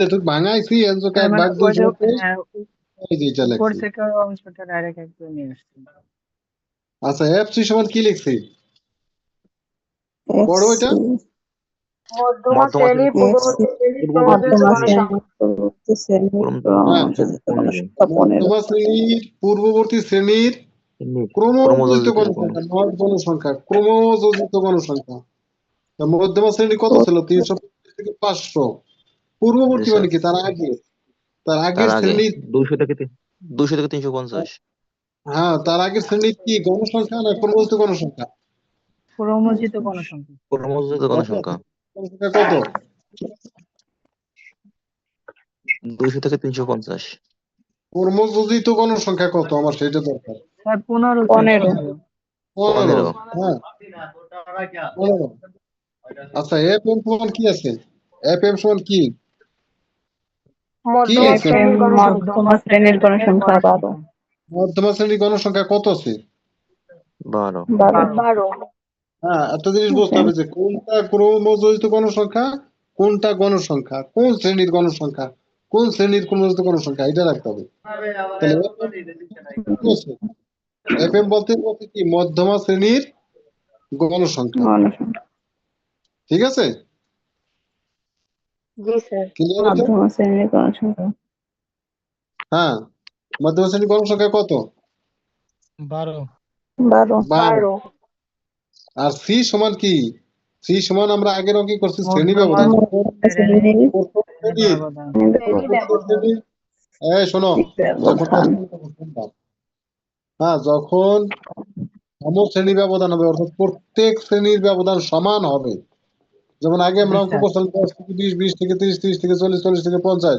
এটুক ভাঙাইছি এনজোকে তার এক মানে ভাগ ওই যে 2/23 হ্যাঁ, এই যে এটা উপর লিখছি। থেকে ওই অংশটা ডাইরেক্ট একদম নিয়ে আসছি। আচ্ছা এফসি সমান কি লিখছি পড়ো এটা। এফসি মধ্যমা শ্রেণী এফসি পূর্ববর্তী শ্রেণীর মধ্যমা ক্রমযোজিত শ্রেণীর পূর্ববর্তী শ্রেণীর হ্যাঁ ক্রমযোজিত গণসংখ্যা 15। মধ্যমা শ্রেণীর পূর্ববর্তী শ্রেণীর ক্রমযোজিত গণসংখ্যা নট গণসংখ্যা ক্রমযোজিত গণসংখ্যা। তা মধ্যমা শ্রেণী কত ছিল 350 থেকে 500। পূর্ববর্তী মানে কি তার আগে তার আগের শ্রেণীর 200 থেকে 350। হ্যাঁ তার আগের শ্রেণীর কি গণসংখ্যা না ক্রমযোজিত গণসংখ্যা ক্রমযোজিত গণসংখ্যা। ক্রমযোজিত গণসংখ্যা গণসংখ্যা কত 200 থেকে 350। ক্রমযোজিত গণসংখ্যা কত আমার সেটা দরকার। স্যার 15 15 15 15। হ্যাঁ 15। আচ্ছা এফ এম সমান কি আছে এফ এম সমান কি কি মধ্যমা আছে শ্রেণীর গণসংখ্যা। মধ্যমা শ্রেণীর গণসংখ্যা 12। মধ্যমা শ্রেণীর গণসংখ্যা কত আছে 12। 12। হ্যাঁ একটা জিনিস বুঝতে হবে যে কোনটা ক্রমযোজিত গণসংখ্যা কোনটা গণসংখ্যা কোন শ্রেণীর গণসংখ্যা কোন শ্রেণীর ক্রমযোজিত গণসংখ্যা এটা রাখতে হবে। তাহলে এফ এম বলতে বলতে কি মধ্যমা শ্রেণীর গণসংখ্যা। গণসংখ্যা ঠিক আছে জি স্যার। ক্লিয়ার এটা মধ্যমা শ্রেণীর গণসংখ্যা হ্যাঁ মধ্যমা শ্রেণীর গণসংখ্যা কত 12। 12। 12। আর সি সমান কি সি সমান আমরা আগের অঙ্কে করছি শ্রেণী মধ্যমা ব্যবধান মধ্যমা শ্রেণীর প্রথম শ্রেণীর ব্যবধান। শ্রেণী ব্যবধান। এই শোনো যখন ব্যবধান হ্যাঁ যখন শ্রেণী ব্যবধান হবে অর্থাৎ প্রত্যেক শ্রেণীর ব্যবধান সমান হবে। যেমন আগে আমরা অঙ্ক করছিলাম 10 থেকে 20 20 থেকে 30 30 থেকে 40 40 থেকে 50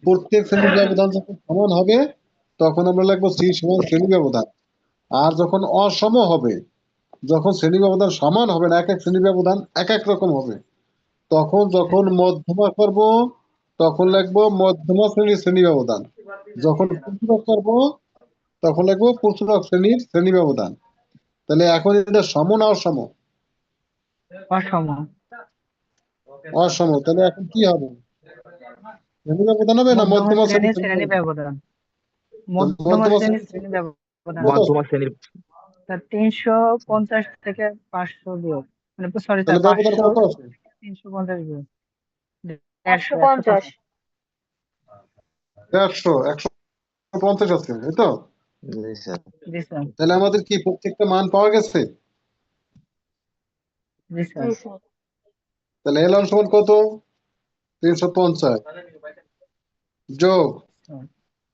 প্রত্যেক শ্রেণীর ব্যবধান যখন সমান হবে তখন আমরা লিখবো সি সমান শ্রেণী ব্যবধান। আর যখন অসম হবে যখন শ্রেণী ব্যবধান সমান হবে না এক এক শ্রেণী ব্যবধান এক এক রকম হবে তখন যখন মধ্যমা করব তখন লিখবো মধ্যমা শ্রেণীর শ্রেণী ব্যবধান। যখন প্রচুরক করব তখন লিখবো প্রচুরক শ্রেণীর শ্রেণী ব্যবধান। তাহলে এখন এটা সম না অসম অসম। অসম তাহলে এখন কি হবে শ্রেণী ব্যবধান হবে না মধ্যমা মধ্যমা শ্রেণীর শ্রেণী শ্রেণী ব্যবধান। মধ্যমা মধ্যমা শ্রেণীর শ্রেণী শ্রেণী ব্যবধান। মধ্যমা শ্রেণীর স্যার 350 থেকে 500 বিয়োগ মানে সরি স্যার তাহলে ব্যবধান 500 কত আছে 350 বিয়োগ 150। 150 আছে এই তো। জি স্যার। জি স্যার। তাহলে আমাদের কি প্রত্যেকটা মান পাওয়া গেছে জি স্যার। জি স্যার। তাহলে এল সমান কত 350 যোগ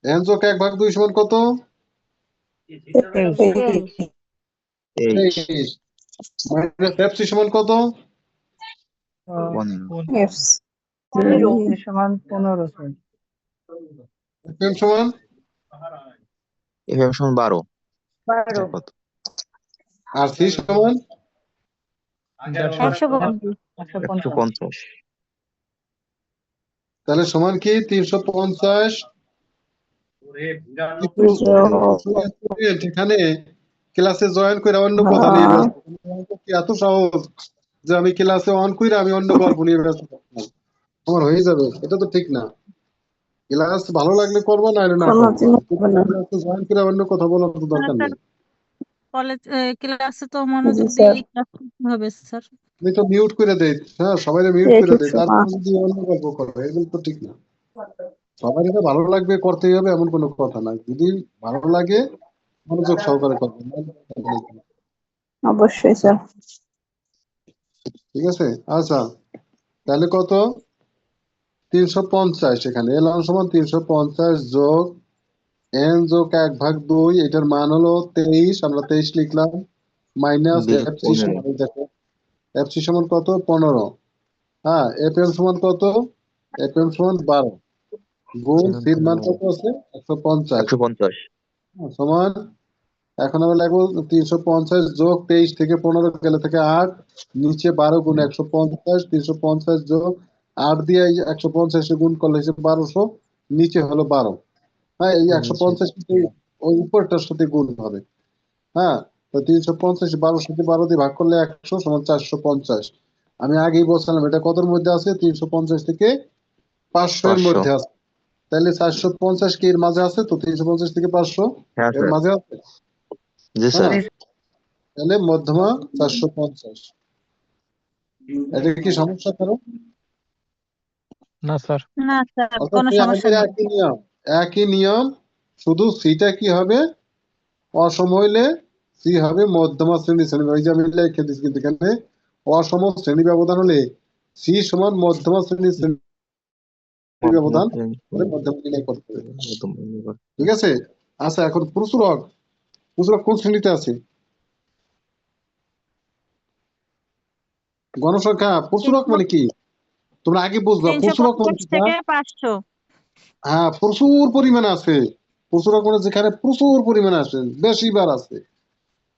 এন যোগ 1/2 সমান কত 23। 23 মাইনাস এফসি সমান কত 15। এফসি সমান 15 স্যার। এফএম সমান এফএম সমান 12। 12। কত আর সি সমান 150। 150। তাহলে সমান কি 350 এখানে ক্লাসে জয়েন করে অন্য কথা নিয়ে ব্যস্ত কি এত সহজ যে আমি ক্লাসে অন করে আমি অন্য গল্প নিয়ে ব্যস্ত থাকলাম আমার হয়ে যাবে এটা তো ঠিক না। ক্লাস ভালো লাগলে করবো না না করবো জয়েন করে অন্য কথা বলার তো দরকার নেই। কলেজ ক্লাসে তো মনোযোগ দিয়ে ক্লাস করতে হবে স্যার। আমি তো মিউট করে দেই হ্যাঁ সবাই মিউট করে দেই তারপরে যদি অন্য গল্প করে এগুলো তো ঠিক না। সবার এটা ভালো লাগবে করতেই হবে এমন কোনো কথা নাই যদি ভালো লাগে মনোযোগ সহকারে করবেন অবশ্যই স্যার। ঠিক আছে আচ্ছা তাহলে কত 350 এখানে এল সমান 350 যোগ এন যোগ 1/2 এটার মান হলো 23 আমরা 23 লিখলাম মাইনাস এফসি সমান দেখো এফসি সমান কত 15 হ্যাঁ এফ এম সমান কত এফ এম সমান 12 গুণ সির মান কত আছে 150 সমান এখন আমরা লাগবো 350 যোগ 23 থেকে 15 গেলে থেকে 8 নিচে 12 গুণ 150 350 যোগ 8 দিয়ে 150 গুণ করলে হচ্ছে 1200 নিচে হলো 12 হ্যাঁ এই 150 ওই উপরটার সাথে গুণ হবে হ্যাঁ তো 350 12 সাথে 12 দিয়ে ভাগ করলে 100 সমান 450 আমি আগেই বলছিলাম এটা কতর মধ্যে আছে 350 থেকে 500 এর 500 মধ্যে আছে, তাহলে 450 কি এর মাঝে আছে? তো 350 থেকে 500 হ্যাঁ এর স্যার। মাঝে আছে। জি স্যার। হ্যাঁ, তাহলে মধ্যমা 450। এটা কি সমস্যা কারো? না স্যার। না স্যার, অর্থাৎ কোনো সেই সমস্যা আগের নেই। একই নিয়ম, শুধু সিটা কি হবে? অসম হইলে সি হবে মধ্যমা শ্রেণী শ্রেণী। ওই যে আমি লিখে দিচ্ছি, কিন্তু এখানে অসম শ্রেণী ব্যবধান হলে সি সমান মধ্যমা শ্রেণী শ্রেণী ব্যবধান করে মধ্যমা নির্ণয় করতে হবে। ঠিক আছে? আচ্ছা, এখন প্রচুরক কোন শ্রেণীতে আছে? গণসংখ্যা প্রচুরক মানে কি? তোমরা আগে বুঝবা প্রচুরক মানে 350 কি? থেকে 500। হ্যাঁ, প্রচুর পরিমাণে আছে। প্রচুরক মানে যেখানে প্রচুর পরিমাণে আছে, বেশি বার আছে।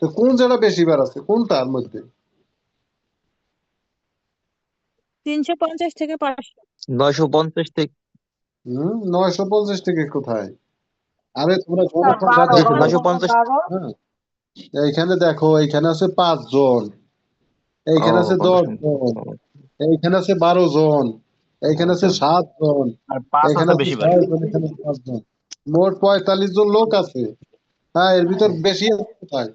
তো কোন জায়গা বেশি বার আছে? কোনটার মধ্যে? 350 থেকে 500। 950 থেকে 950 থেকে কোথায়? আরে তোমরা স্যার গণসংখ্যা 12, দেখো। 950 হ্যাঁ, এইখানে দেখো, এইখানে আছে 5 জন, ও এইখানে আছে 10 জন, এইখানে আছে 12 জন, এইখানে আছে 7 জন, আর 5 এখানে হচ্ছে আছে বেশি 6 জন, এখানে 5 জন, মোট 45 জন লোক আছে। হ্যাঁ, এর ভিতর বেশি আছে কোথায়?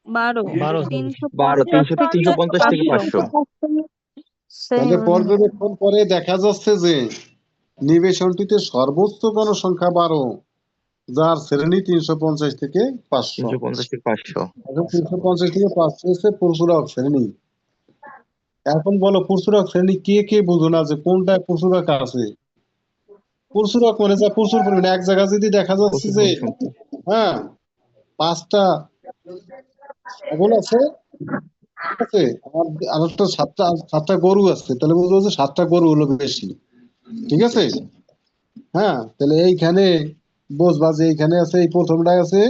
12 12 350 থেকে 350 থেকে 500। 500। তাহলে পর্যবেক্ষণ করে দেখা যাচ্ছে যে নিবেশনটিতে সর্বোচ্চ গণসংখ্যা 12, যার শ্রেণী 350 থেকে 500। 350 থেকে 500। এখন 350 থেকে 500 হচ্ছে প্রচুরক শ্রেণী। এখন বলো, প্রচুরক শ্রেণী কে কে বুঝো না যে কোনটা প্রচুরক আছে? প্রচুরক মানে যা প্রচুর পরিমাণে এক জায়গায় যদি দেখা যাচ্ছে প্রচুর যে, সংখ্যা। হ্যাঁ, 5টা ছাগল আছে, ঠিক আছে, আর একটা 7টা গরু আছে, তাহলে বুঝবো যে 7টা গরু হলো বেশি। ঠিক আছে? হ্যাঁ, তাহলে এইখানে বুঝবা যে এইখানে আছে, এই প্রথমটায় আছে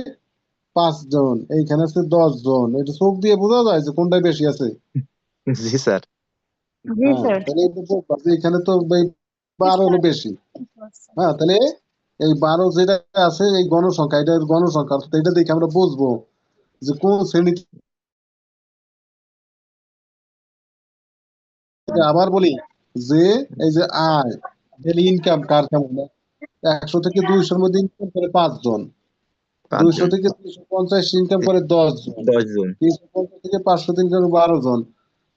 5 জন, এইখানে আছে 10 জন। এটা চোখ দিয়ে বোঝা যায় যে কোনটায় বেশি আছে। জি স্যার। জি হ্যাঁ, স্যার। তাহলে এটা বুঝবা যে এখানে তো এই 12 হলো বেশি। হ্যাঁ, তাহলে এই 12 যেটা আছে, এই গণসংখ্যা, এটা গণসংখ্যা, অর্থাৎ এটা দেখে আমরা বুঝবো যে কোন শ্রেণীতে। আবার বলি যে এই যে আয়, ডেইলি ইনকাম কার কেমন? 100 থেকে 200 মধ্যে ইনকাম করে 5 জন, 5 200 জন, থেকে 350 ইনকাম করে 10 জন, 10 জন। 350 থেকে 500 ইনকাম করে 12 জন।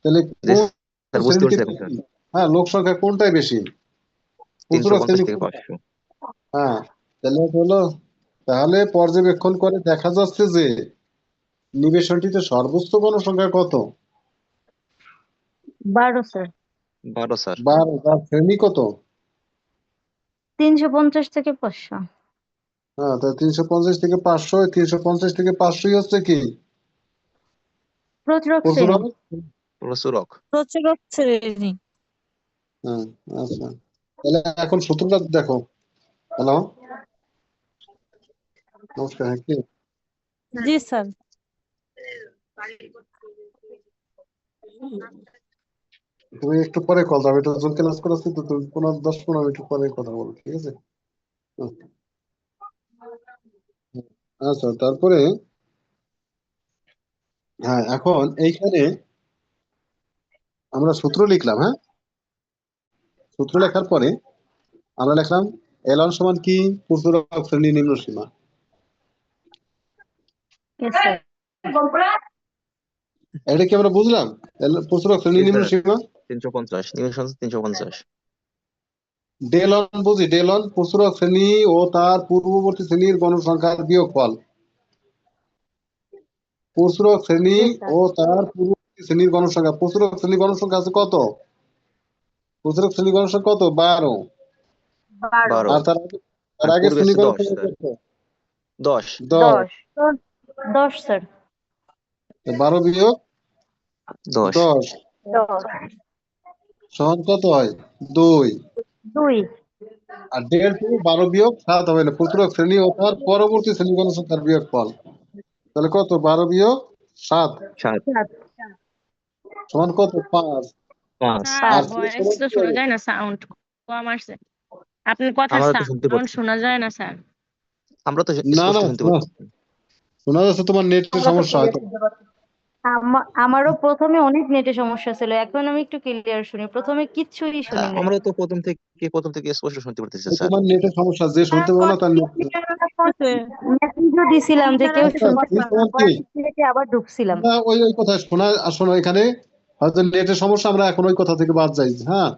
তাহলে জি কোন স্যার, বুঝতে শ্রেণীতে পারছি এখন স্যার। বেশি? হ্যাঁ, লোক সংখ্যা কোনটাই বেশি? প্রচুরক 350 শ্রেণী থেকে কোনটা? 500। হ্যাঁ, তাহলে হলো, তাহলে পর্যবেক্ষণ করে দেখা যাচ্ছে যে নিবেশনটিতে সর্বোচ্চ গণসংখ্যা কত? 12 স্যার। 12 স্যার। 12, তার শ্রেণী কত? 350 থেকে 500। হ্যাঁ, তা 350 থেকে 500, 350 থেকে 500 হচ্ছে কি? প্রচুরক শ্রেণী। প্রচুরক। প্রচুরক। প্রচুরক শ্রেণী। হ্যাঁ, আচ্ছা, তাহলে এখন সূত্রটা দেখো। হ্যালো, নমস্কার। হ্যাঁ, কি? জি স্যার। তুমি একটু পরে কল দাও, এটা জুম ক্লাস করাচ্ছি তো, তুমি 10-15 মিনিট পরে কথা বলো, ঠিক আছে? হুম। আচ্ছা, তারপরে হ্যাঁ, এখন এইখানে আমরা সূত্র লিখলাম। হ্যাঁ, সূত্র লেখার পরে আমরা লিখলাম এলন সমান কি? প্রচুরক শ্রেণী নিম্ন সীমা। Yes, sir. এটা কি আমরা বুঝলাম? প্রচুরক শ্রেণী জি নিম্ন স্যার। সীমা। 350, নিবেশন 350। ডেলন বুঝি, ডেলন প্রচুরক শ্রেণী ও তার পূর্ববর্তী শ্রেণীর গণসংখ্যার বিয়োগফল। প্রচুরক শ্রেণী Yes, স্যার। ও তার পূর্ববর্তী শ্রেণীর গণসংখ্যা। প্রচুরক শ্রেণীর গণসংখ্যা আছে কত? প্রচুরক শ্রেণীর গণসংখ্যা কত? 12। 12। আর 12। তার আর আগের পূর্বে শ্রেণীর আছে 10 গণসংখ্যা স্যার। কত? 10। 10। 10 স্যার। 12 বিয়োগ 10। 10 10। সমান কত হয়? 2। 2। আর 1.5 থেকে 12 বিয়োগ 7 হবে না। প্রচুরক শ্রেণী ও তার পরবর্তী শ্রেণী গণসংখ্যার বিয়োগফল। তাহলে কত? 12 বিয়োগ 7 7। 7। সমান কত? 5। 5। আর পাঁচ। সি ভয়েস সমান তো কি শোনা হবে? যায় না, সাউন্ড কম আসছে। আপনার কথার আমরা তো শুনতে সাউন্ড পাচ্ছি। শোনা যায় না স্যার। আমরা তো না, স্পষ্ট না, শুনতে না, পাচ্ছি। শোনা যাচ্ছে, তোমার নেটের আমরা তো সমস্যা ক্লিয়ার হয়তো। শুনতে পাচ্ছি। আমারও প্রথমে অনেক নেটে সমস্যা ছিল, এখন আমি একটু ক্লিয়ার শুনি, প্রথমে কিচ্ছুই শুনি হ্যাঁ, নাই। আমরা তো প্রথম থেকে স্পষ্ট শুনতে পারতেছি ওই স্যার। তোমার নেটের সমস্যা, যে শুনতে পাবো না তার নেট। মেসেজও দিছিলাম যে কেউ আচ্ছা, শুনতে শ্রী পারবো না, সমান কি? পরে আবার ঢুকছিলাম। আমরা ওই কথা শোনা শোনো, এখানে হয়তো নেটের সমস্যা, আমরা এখন ওই কথা থেকে বাদ যাই। হ্যাঁ,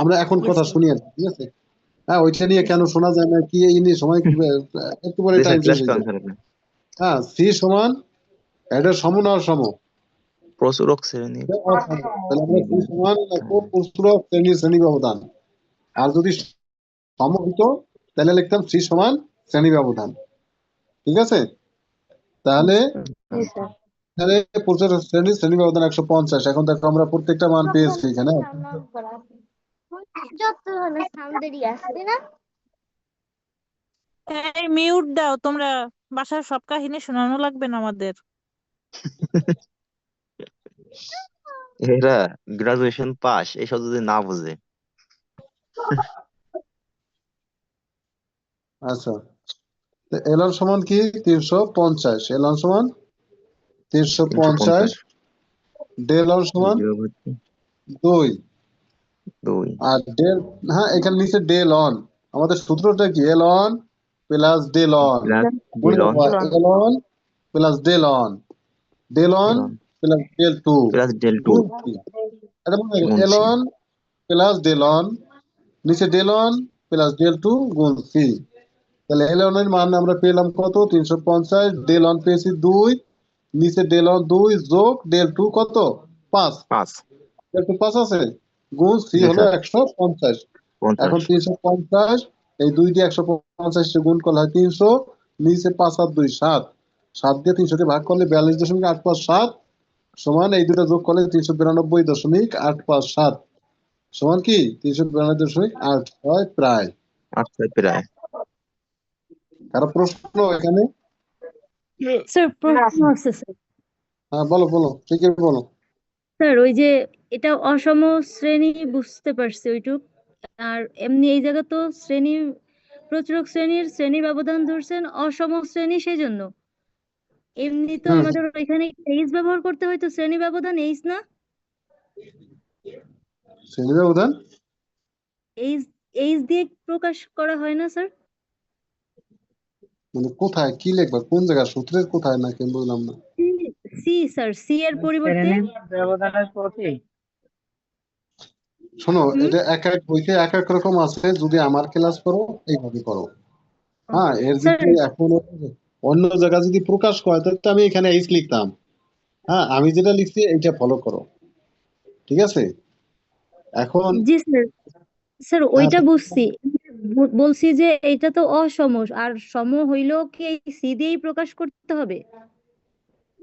আমরা এখন Yes, কথা sir. শুনি আর কি, ঠিক আছে? হ্যাঁ, ওইটা নিয়ে কেন শোনা যায় না কি, এই নিয়ে সময় একটু পরে জি স্যার, টাইম শেষ ক্লাস হয়ে করেন যাবে। স্যার আপনি। হ্যাঁ, সি সমান এটা সম না অসম? প্রচুরক শ্রেণী এটা অসম। তাহলে আমরা সি সমান লিখবো প্রচুরক শ্রেণী শ্রেণী ব্যবধান। আর যদি সম হতো তাহলে লিখতাম সি সমান শ্রেণী ব্যবধান। ঠিক আছে? তাহলে Yes, sir. তাহলে প্রচুরক শ্রেণী শ্রেণী ব্যবধান 150। এখন দেখো আমরা প্রত্যেকটা মান পেয়েছি এখানে। এই মিউট দাও তোমরা, বাসার সব কাহিনী শোনানো লাগবে না আমাদের। এরা গ্রাজুয়েশন পাস এইসব যদি না বুঝে। আচ্ছা, এলন সমান কি? 350। এলন সমান 350। 350 ডেলন সমান 2। 2 আর ডেল, হ্যাঁ এখানে নিচে ডেল অন। আমাদের সূত্রটা কি? L on plus del on. Plus মনে ডেলন রাখবা, L on plus del on, del on plus del two plus del 2 গুণ সি। এটা মনে রাখবে, এল গুণ অন প্লাস ডেল অন, নিচে del on plus del two গুণ সি। তাহলে এল অন এর মান আমরা পেলাম কত? 350। ডেল অন পেয়েছি 2, নিচে ডেল অন 2 যোগ ডেল টু কত? 5। 5। ডেল টু 5 আছে, গুণ সি জি হলো স্যার, 150। এখন 50 350, এই 2 দিয়ে 150 গুণ করলে হয় 300, নিচে 5 আর 2 7, 7 দিয়ে 300 কে ভাগ করলে 42.857 সমান, এই দুটো যোগ করলে 392.857 সমান কি? 392.86 প্রায়। 8 প্রায়। কারো প্রশ্ন এখানে? স্যার প্রশ্ন আছে স্যার। হ্যাঁ বলো বলো, ঠিকই বলো। স্যার ওই যে এটা অসম শ্রেণী বুঝতে পারছি ওইটুক, আর এমনি এই জায়গা তো শ্রেণী প্রচুরক শ্রেণীর শ্রেণী ব্যবধান ধরছেন অসম শ্রেণী, সেই জন্য এমনি তো হুম, আমাদের ওইখানে এইচ ব্যবহার করতে হয়তো, শ্রেণী ব্যবধান এইচ না, শ্রেণী ব্যবধান এইচ এইচ দিয়ে প্রকাশ করা হয় না স্যার? মানে কোথায় কি লিখবা, কোন জায়গায়, সূত্রের কোথায় নাকি আমি বুঝলাম না। সি স্যার, সি এর পরিবর্তে শ্রেণী ব্যবধানের প্রতি শোনো, এটা এক এক বইতে এক এক রকম আছে, যদি আমার ক্লাস করো এইভাবে করো। হ্যাঁ, এর স্যার যদি এখন অন্য জায়গায় যদি প্রকাশ করে তাহলে তো আমি এখানে এইচ লিখতাম। হ্যাঁ, আমি যেটা লিখছি এইটা ফলো করো, ঠিক আছে? এখন জি স্যার, স্যার হ্যাঁ, ওইটা বুঝছি, বলছি যে এটা তো অসম, আর সম হইলেও কি এই সি দিয়েই প্রকাশ করতে হবে?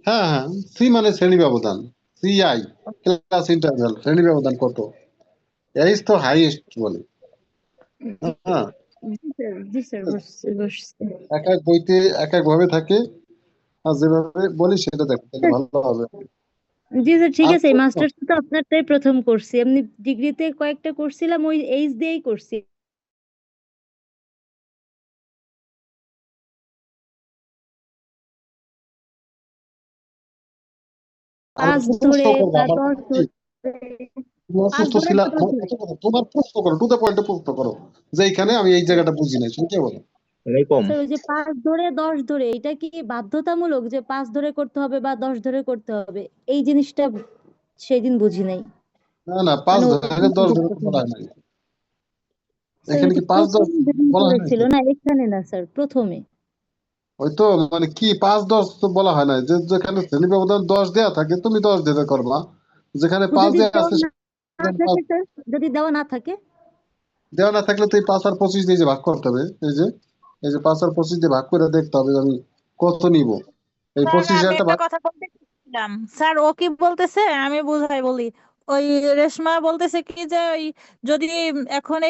হ্যাঁ হ্যাঁ, সি মানে শ্রেণী ব্যবধান, সি আই ক্লাস ইন্টারভ্যাল, শ্রেণী ব্যবধান কত? এইচ তো হাইয়েস্ট বলে। হ্যাঁ, জি স্যার বুঝছি বুঝছি। এক এক বইতে এক এক ভাবে থাকে, আর যেভাবে বলি সেটা দেখো তাহলে ভালো হবে। জি স্যার ঠিক আর আছে, মাস্টার্স তো আপনারটাই প্রথম করছি, এমনি ডিগ্রিতে কয়েকটা করছিলাম ওই এইচ দিয়েই করছি। পাঁচ প্রশ্ন ধরে করবো বা আমার 10 কথা কি? ধরে, তুমি 5 অসুস্থ ধরে ছিলা, না 10 ধরে। তোমার প্রশ্ন করো, টু দ্য পয়েন্টে প্রশ্ন করো, যে এইখানে আমি এই জায়গাটা বুঝি নাই, শুনতে বলো। এরকম। স্যার ওই যে 5 ধরে 10 ধরে, এটা কি বাধ্যতামূলক যে 5 ধরে করতে হবে বা 10 ধরে করতে হবে? এই জিনিসটা সেদিন বুঝি নাই, না না, 5 মানে ধরে 10 ধরে তো বলা হয় নাই। স্যার এখানে ওই যে কি 5 10 প্রথম যেদিন বলা হয় নাই করেছিল তো? না, এখানে না স্যার, প্রথমে। ওই তো মানে কি 5 10 তো বলা হয় না, যে যেখানে শ্রেণী ব্যবধান 10 দেয়া থাকে তুমি 10 দিয়ে করবা, যেখানে 5 যদি দেয়া দেওয়া আছে না সেখানে থাকে 5 স্যার, যদি দেওয়া না থাকে, দেওয়া না থাকলে তো এই 5 আর 25 দিয়ে যে ভাগ করতে হবে, এই যে 5 আর 25 দিয়ে ভাগ করে দেখতে হবে যে আমি কত নিব। এই স্যার 25 আমি একটা একটা ভাগ। কথা বলতে চাচ্ছিলাম, স্যার ও কি বলতেছে আমি বুঝাই বলি। ওই রেশমা বলতেছে কি যে ওই যদি এখন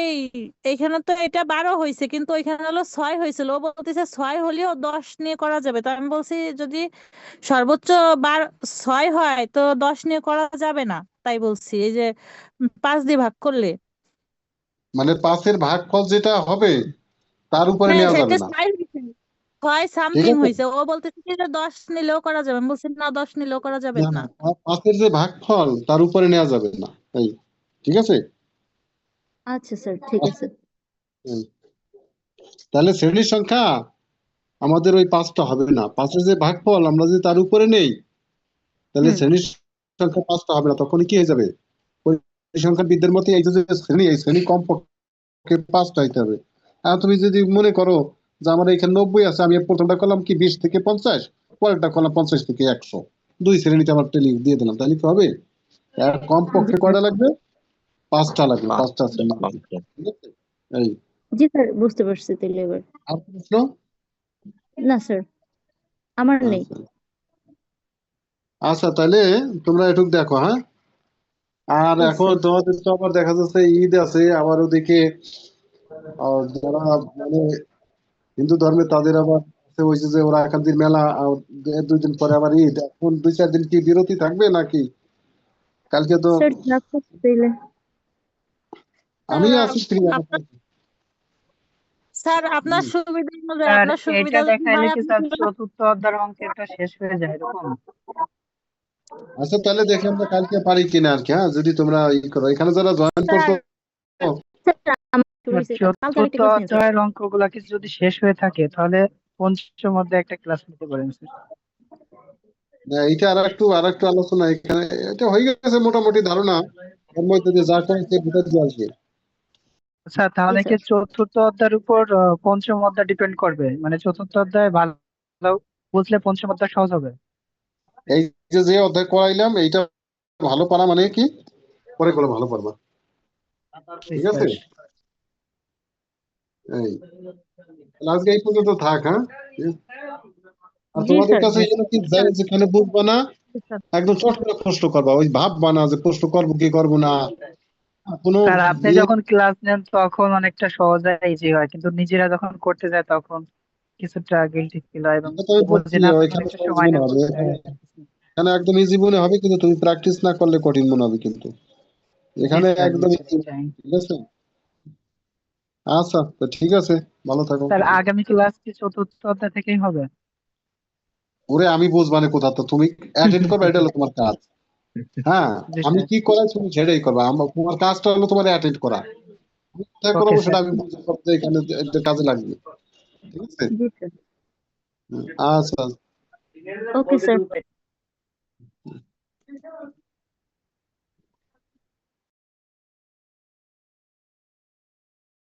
এইখানে তো এটা 12 হয়েছে, কিন্তু ওইখানে হলো 6 হয়েছিল, ও বলতেছে 6 হলেও 10 নিয়ে করা যাবে। তো আমি বলছি যদি সর্বোচ্চ 6 হয় তো 10 নিয়ে করা যাবে না, তাই বলছি এই যে 5 দিয়ে ভাগ করলে। মানে 5 এর ভাগফল যেটা হবে তার উপরে হ্যাঁ নেওয়া যাবে সেটা না। 6 হয়েছে, ছয় ঠিক সামথিং আছে? হয়েছে, ও বলতেছে কি যে 10 নিলেও করা যাবে, আমি বলছি না 10 নিলেও করা যাবে না না। পাঁচের যে ভাগফল তার উপরে নেওয়া যাবে না। এই ঠিক আছে? আচ্ছা স্যার, ঠিক আছে। এই, তাহলে শ্রেণীর সংখ্যা আমাদের ওই 5টা হবে না। পাঁচের যে ভাগফল আমরা যদি তার উপরে নেই তাহলে হুম শ্রেণীর সংখ্যা 5টা হবে না। তখন কি হয়ে যাবে? পরিসংখ্যানবিদদের মতে এই যে শ্রেণী, এই শ্রেণী কমপক্ষে 5টা হইতে হবে। আর তুমি যদি মনে করো যে আমার এখানে 90 আছে, আমি প্রথমটা করলাম কি 20 থেকে 50, পরেরটা করলাম 50 থেকে 100, 2 শ্রেণীতে আমার টেলি দিয়ে দিলাম, তাহলে কি হবে? আর জি কমপক্ষে স্যার। কয়টা লাগবে? 5টা লাগবে, 5টা পাঁচটা শ্রেণী লাগবে। পাঁচটা। ঠিক আছে? এই জি স্যার, বুঝতে পারছি তাহলে এবার। আর প্রশ্ন? না স্যার, আমার নেই। আচ্ছা আচ্ছা, তাহলে তোমরা একটু দেখো, হ্যাঁ? আর Yes, এখন sir. তোমাদের তো আবার দেখা যাচ্ছে ঈদ আছে, আবার ওদিকে যারা মানে হিন্দু ধর্মে তাদের আবার আছে হয়েছে যে ওরা এখান দিন মেলা, আর 2 দিন পরে আবার ঈদ। এখন 2-4 দিন কি বিরতি থাকবে নাকি? কালকে তো Sir, রাখুন তাইলে। আমি স্যার আছি ফ্রি। স্যার আপনার সুবিধা অনুযায়ী, স্যার আপনার সুবিধা এটা যদি দেখাইলে হয় কি আপনি স্যার চতুর্থ অধ্যায়ের অঙ্কটা শেষ হয়ে যায় এরকম? আচ্ছা তাহলে দেখি আমরা কালকে পারি কিনা আর কি। হ্যাঁ, যদি তোমরা করো, এখানে যারা জয়েন করছো। স্যার আমার শুরু স্যার হয়েছে, কালকে আমি চতুর্থ একটা ক্লাস নিয়েছি। অধ্যায়ের অঙ্কগুলা কি যদি শেষ হয়ে থাকে তাহলে পঞ্চম অধ্যায়ে একটা ক্লাস নিতে পারেন স্যার। এইটা আর একটু আলোচনা এখানে, এটা হয়ে গেছে মোটামুটি ধারণা। এর মধ্যে দিয়ে যা করে সে বুঝে দিয়ে আসবে। স্যার তাহলে জি কি স্যার। চতুর্থ অধ্যায়ের উপর পঞ্চম অধ্যায় ডিপেন্ড করবে, মানে চতুর্থ অধ্যায় ভালো বুঝলে পঞ্চম অধ্যায় সহজ হবে? এই যে অধ্যায় করাইলাম এইটা ভালো পারা মানে কি পরে গুলো ভালো পারবা। ঠিক আছে? এই তাহলে আজকে এই পর্যন্ত থাক, হ্যাঁ? আর জি তোমাদের স্যার। কাছে যেন কি যেখানে বুঝবা না স্যার একদম চট করে প্রশ্ন করবা, ওই ভাববা না যে প্রশ্ন করবো কি করবো না। কোনো স্যার আপনি ইয়ে যখন ক্লাস নেন তখন অনেকটা সহজ হয়, ইজি হয়, কিন্তু নিজেরা যখন করতে যায় তখন কিছুটা গিল্টি ফিল হয় এবং এটা তো আমি বুঝি বলছি, না তখন ওইখানে একটু সহজ সময় মনে নেয় হবে, বুঝতে। এখানে একদম ইজি মনে হবে, কিন্তু তুমি প্র্যাকটিস না করলে কঠিন মনে হবে কিন্তু। জি এখানে স্যার, একদম বুঝতে easy। চাই। ঠিক আছে? আচ্ছা তো ঠিক আছে, ভালো থাকো। স্যার আগামী ক্লাস কি চতুর্থ অধ্যায় থেকেই হবে? ওরে আমি বুঝবানে কোথা, তো তুমি অ্যাটেন্ড করবে, এটা হলো তোমার কাজ। হ্যাঁ, জি আমি স্যার। কি করাই তুমি সেটাই করবা। তোমার কাজটা হলো তোমার অ্যাটেন্ড করা। আমি কোথায় ওকে করাবো স্যার। সেটা আমি বুঝতে পারবো যে এখানে এটা কাজে লাগবে। ঠিক আছে? জি স্যার। আচ্ছা। Okay sir.